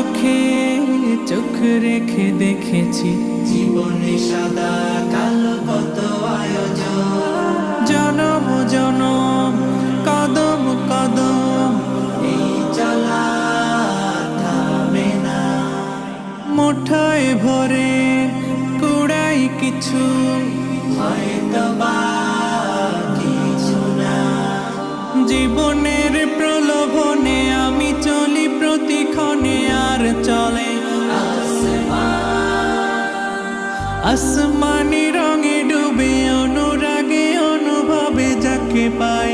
চোখে চোখ রেখে দেখেছি জীবনে সাদা কালো কত আয়োজন, জনম জনম কদম কদম এই চলা থামে না। মুঠোয় ভরে কুড়াই কিছু হয়তো বা কিছু না। জীবনের প্রলোভনে আমি চলি প্রতিক্ষণে, আর চলে আসমানি রঙে ডুবে অনুরাগে অনুভবে যাকে পাই